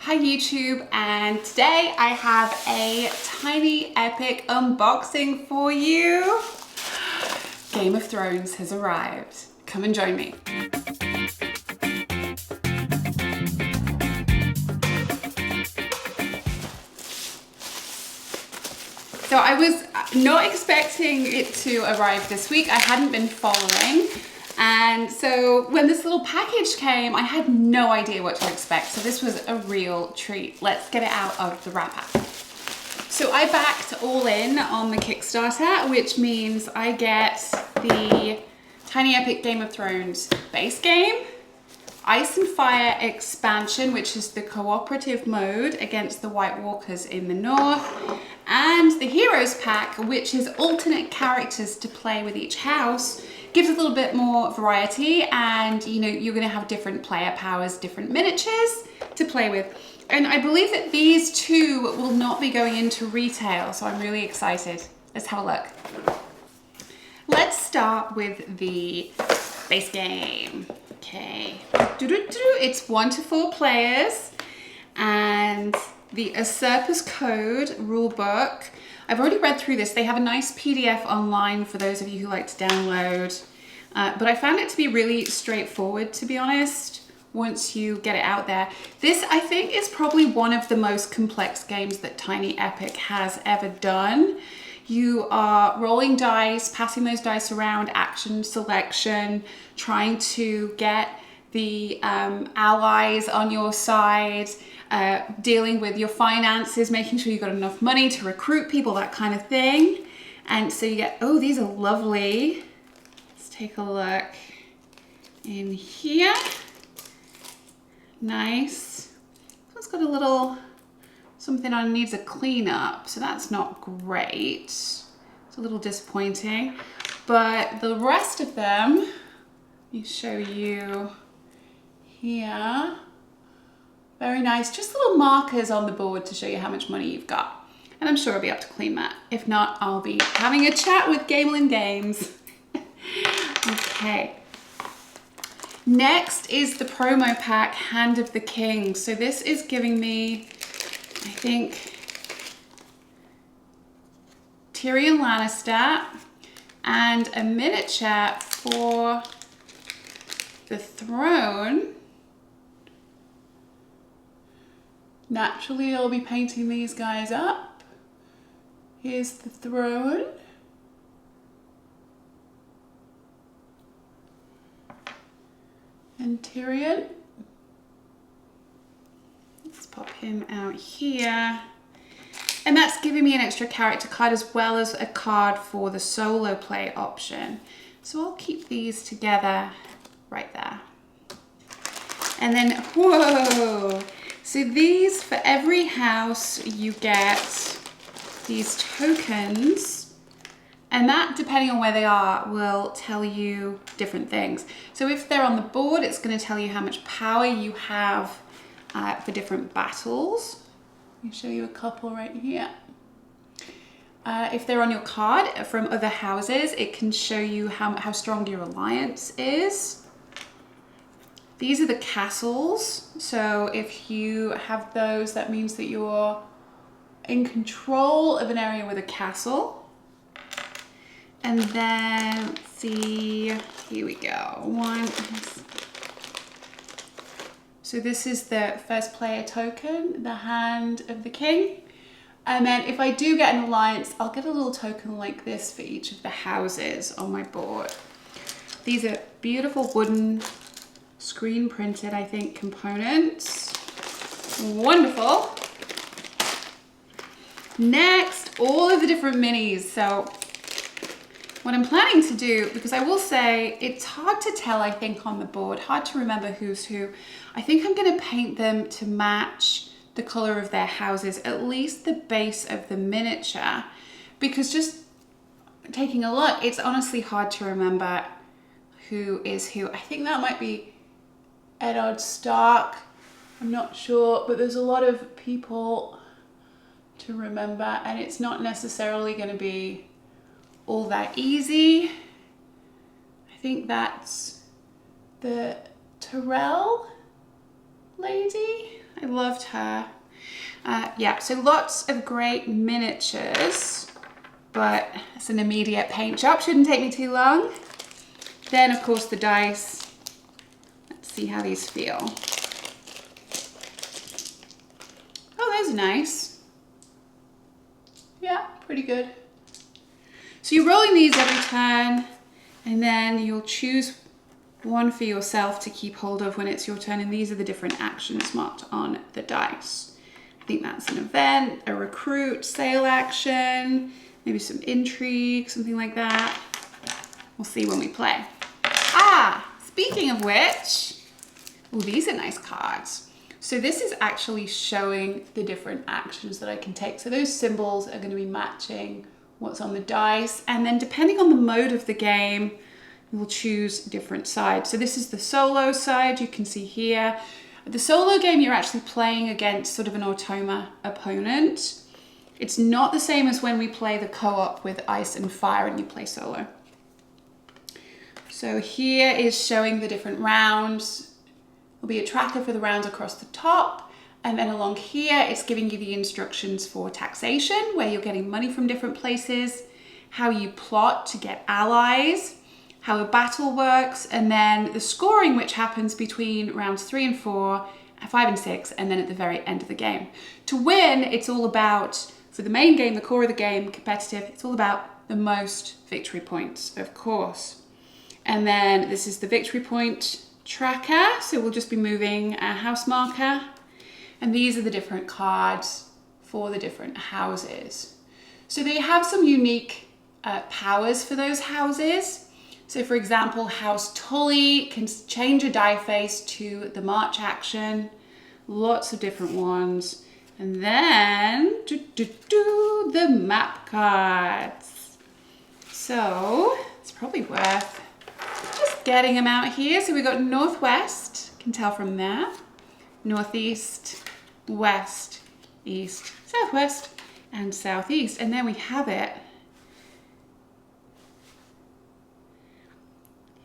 Hi YouTube, and today I have a Tiny Epic unboxing for you. Game of Thrones has arrived. Come and join me. So I was not expecting it to arrive this week. I hadn't been following. And so when this little package came, I had no idea what to expect. So this was a real treat. Let's get it out of the wrapper. So I backed all in on the Kickstarter, which means I get the Tiny Epic Game of Thrones base game, Ice and Fire expansion, which is the cooperative mode against the White Walkers in the north, and the Heroes pack, which is alternate characters to play with each house. Gives a little bit more variety, and you know, you're going to have different player powers, different miniatures to play with. And I believe that these two will not be going into retail, so I'm really excited. Let's have a look. Let's start with the base game. Okay, it's 1 to 4 players, and the Usurper's Code rulebook. I've already read through this. They have a nice PDF online for those of you who like to download, but I found it to be really straightforward, to be honest, once you get it out there. This, I think, is probably one of the most complex games that Tiny Epic has ever done. You are rolling dice, passing those dice around, action selection, trying to get the allies on your side, dealing with your finances, making sure you've got enough money to recruit people, that kind of thing. And so you get, oh, these are lovely. Let's take a look in here. Nice. It's got a little something on, needs a cleanup, so that's not great. It's a little disappointing, but the rest of them, let me show you here. Very nice, just little markers on the board to show you how much money you've got. And I'm sure I'll be able to clean that. If not, I'll be having a chat with Gamelin Games. Okay. Next is the promo pack, Hand of the King. So this is giving me, I think, Tyrion Lannister and a miniature for the throne. Naturally, I'll be painting these guys up. Here's the throne. And Tyrion. Let's pop him out here. And that's giving me an extra character card as well as a card for the solo play option. So I'll keep these together right there. And then, whoa! So these, for every house, you get these tokens, and that, depending on where they are, will tell you different things. So if they're on the board, it's going to tell you how much power you have for different battles. Let me show you a couple right here. If they're on your card from other houses, it can show you how strong your alliance is. These are the castles. So if you have those, that means that you're in control of an area with a castle. And then, let's see, here we go. One. So this is the first player token, the Hand of the King. And then if I do get an alliance, I'll get a little token like this for each of the houses on my board. These are beautiful wooden, screen printed, I think, components. Wonderful. Next, all of the different minis. So what I'm planning to do, because I will say it's hard to tell, I think, on the board, hard to remember who's who. I think I'm going to paint them to match the color of their houses, at least the base of the miniature, because just taking a look, it's honestly hard to remember who is who. I think that might be Eddard Stark. I'm not sure, but there's a lot of people to remember, and it's not necessarily going to be all that easy. I think that's the Tyrell lady. I loved her. Yeah, so lots of great miniatures, but it's an immediate paint job. Shouldn't take me too long. Then, of course, the dice. Let's see how these feel. Oh, those are nice. Yeah, pretty good. So you're rolling these every turn, and then you'll choose one for yourself to keep hold of when it's your turn, and these are the different actions marked on the dice. I think that's an event, a recruit, sale action, maybe some intrigue, something like that. We'll see when we play. Speaking of which, oh, these are nice cards. So this is actually showing the different actions that I can take. So those symbols are going to be matching what's on the dice. And then depending on the mode of the game, you will choose different sides. So this is the solo side, you can see here. The solo game, you're actually playing against sort of an automa opponent. It's not the same as when we play the co-op with ice and fire and you play solo. So here is showing the different rounds. There'll be a tracker for the rounds across the top. And then along here, it's giving you the instructions for taxation, where you're getting money from different places, how you plot to get allies, how a battle works, and then the scoring, which happens between rounds 3 and 4, 5 and 6, and then at the very end of the game. To win, it's all about, for the main game, the core of the game, competitive, it's all about the most victory points, of course. And then this is the victory point tracker, so we'll just be moving a house marker. And these are the different cards for the different houses. So they have some unique powers for those houses. So for example, House Tully can change a die face to the March action. Lots of different ones. And then, the map cards. So, it's probably worth just getting them out here. So we've got Northwest, can tell from there. Northeast, West, East, Southwest, and Southeast. And then we have it.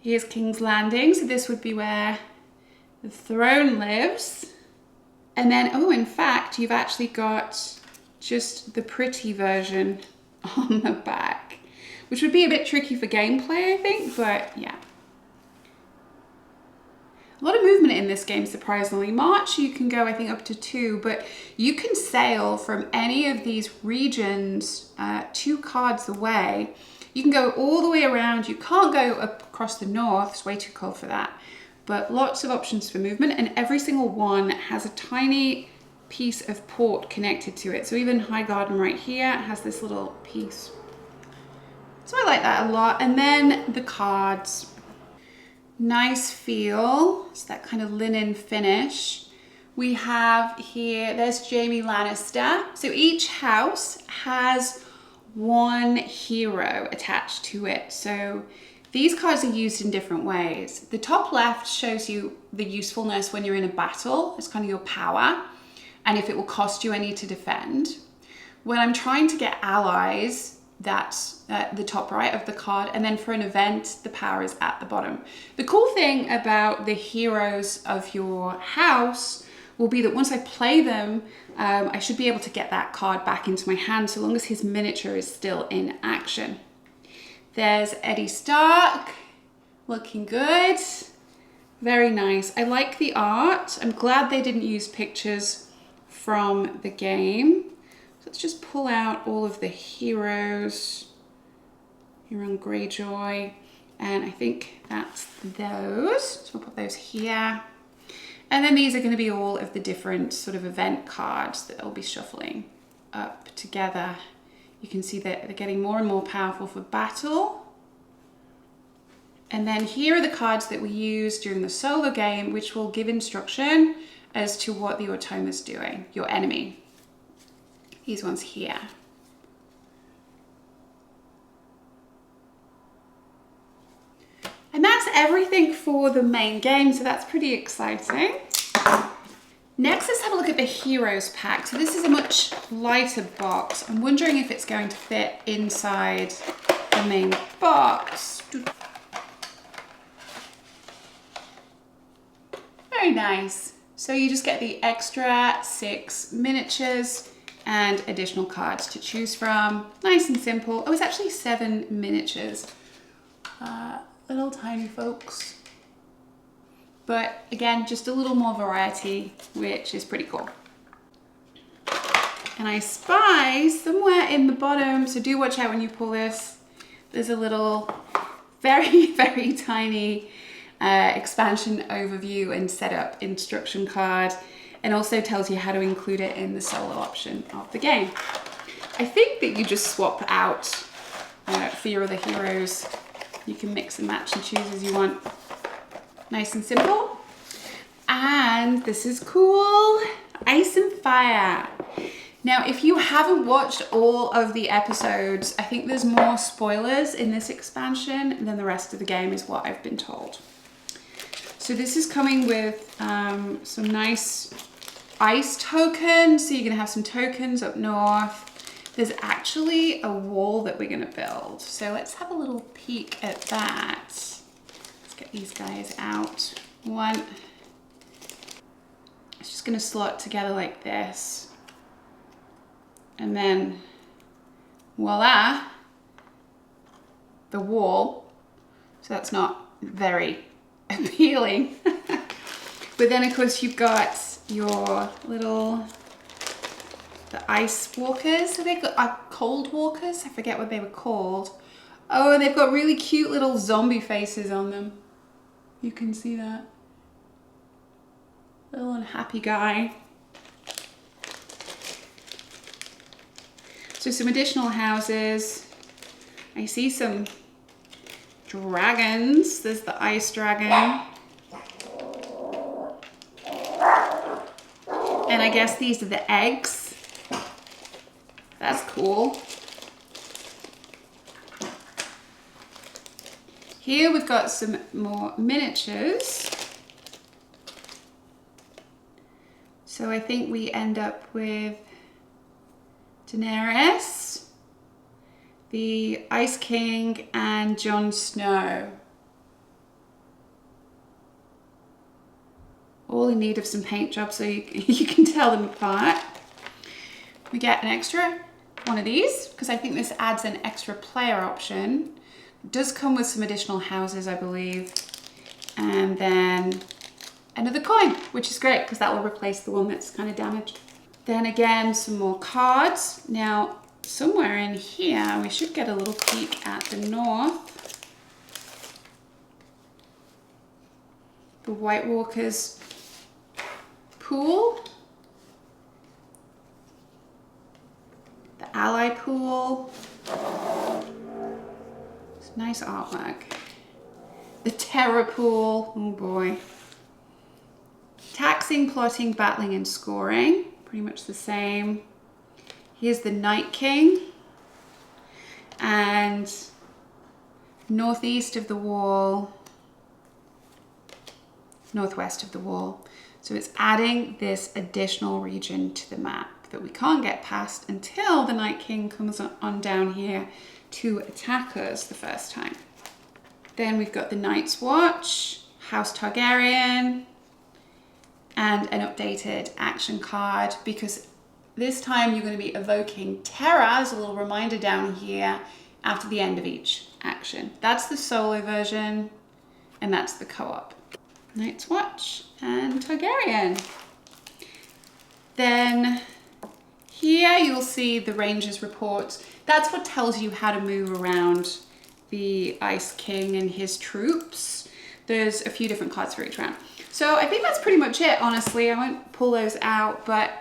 Here's King's Landing, so this would be where the throne lives. And then, oh, in fact, you've actually got just the pretty version on the back, which would be a bit tricky for gameplay, I think, but yeah. A lot of movement in this game, surprisingly. March, you can go, I think, up to 2, but you can sail from any of these regions 2 cards away. You can go all the way around. You can't go across the north. It's way too cold for that. But lots of options for movement, and every single one has a tiny piece of port connected to it. So even Highgarden right here has this little piece. So I like that a lot. And then the cards. Nice feel. It's that kind of linen finish. We have here, there's Jaime Lannister. So each house has one hero attached to it. So these cards are used in different ways. The top left shows you the usefulness when you're in a battle. It's kind of your power, and if it will cost you any to defend. When I'm trying to get allies, that's at the top right of the card, and then for an event, the power is at the bottom. The cool thing about the heroes of your house will be that once I play them, I should be able to get that card back into my hand so long as his miniature is still in action. There's Eddie Stark, looking good. Very nice. I like the art. I'm glad they didn't use pictures from the game. So let's just pull out all of the heroes. Euron Greyjoy, and I think that's those. So we'll put those here. And then these are going to be all of the different sort of event cards that I'll be shuffling up together. You can see that they're getting more and more powerful for battle. And then here are the cards that we use during the solo game, which will give instruction as to what the automa's doing, your enemy. These ones here. And that's everything for the main game, so that's pretty exciting. Next, let's have a look at the Heroes pack. So this is a much lighter box. I'm wondering if it's going to fit inside the main box. Very nice. So you just get the extra 6 miniatures and additional cards to choose from. Nice and simple. Oh, it's actually 7 miniatures. Little tiny folks. But again, just a little more variety, which is pretty cool. And I spy somewhere in the bottom, so do watch out when you pull this. There's a little very, very tiny expansion overview and setup instruction card, and also tells you how to include it in the solo option of the game. I think that you just swap out for your other heroes. You can mix and match and choose as you want. Nice and simple. And this is cool, Ice and Fire. Now, if you haven't watched all of the episodes, I think there's more spoilers in this expansion than the rest of the game, is what I've been told. So this is coming with some nice ice tokens. So you're gonna have some tokens up north. There's actually a wall that we're gonna build. So let's have a little peek at that. Let's get these guys out. One, it's just gonna slot together like this. And then voila, the wall. So that's not very appealing. But then of course you've got your little, the ice walkers. So they've got cold walkers. I forget what they were called. Oh, and they've got really cute little zombie faces on them. You can see that. Little unhappy guy. So some additional houses. I see some dragons. There's the ice dragon. And I guess these are the eggs. That's cool. Here we've got some more miniatures. So I think we end up with Daenerys, the Ice King, and Jon Snow. All in need of some paint jobs so you can tell them apart. We get an extra one of these because I think this adds an extra player option. It does come with some additional houses, I believe. And then another coin, which is great because that will replace the one that's kind of damaged. Then again, some more cards. Now, somewhere in here, we should get a little peek at the north. The White Walkers pool. The Ally pool. It's nice artwork. The Terror pool. Oh boy. Taxing, plotting, battling, and scoring. Pretty much the same. Here's the Night King. And northeast of the wall, northwest of the wall. So it's adding this additional region to the map that we can't get past until the Night King comes on down here to attack us the first time. Then we've got the Night's Watch, House Targaryen, and an updated action card because this time you're going to be evoking Terra. There's a little reminder down here after the end of each action. That's the solo version and that's the co-op. Night's Watch and Targaryen. Then here you'll see the Rangers reports. That's what tells you how to move around the Ice King and his troops. There's a few different cards for each round. So I think that's pretty much it, honestly. I won't pull those out, but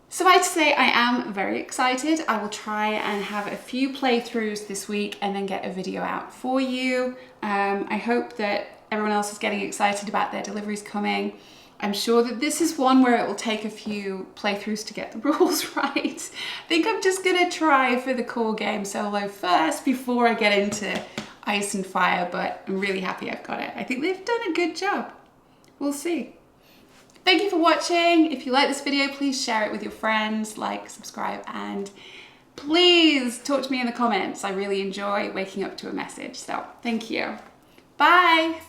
suffice to say, I am very excited. I will try and have a few playthroughs this week and then get a video out for you. I hope that everyone else is getting excited about their deliveries coming. I'm sure that this is one where it will take a few playthroughs to get the rules right. I think I'm just gonna try for the core game solo first before I get into Ice and Fire, but I'm really happy I've got it. I think they've done a good job. We'll see. Thank you for watching. If you like this video, please share it with your friends, like, subscribe, and please talk to me in the comments. I really enjoy waking up to a message, so thank you. Bye.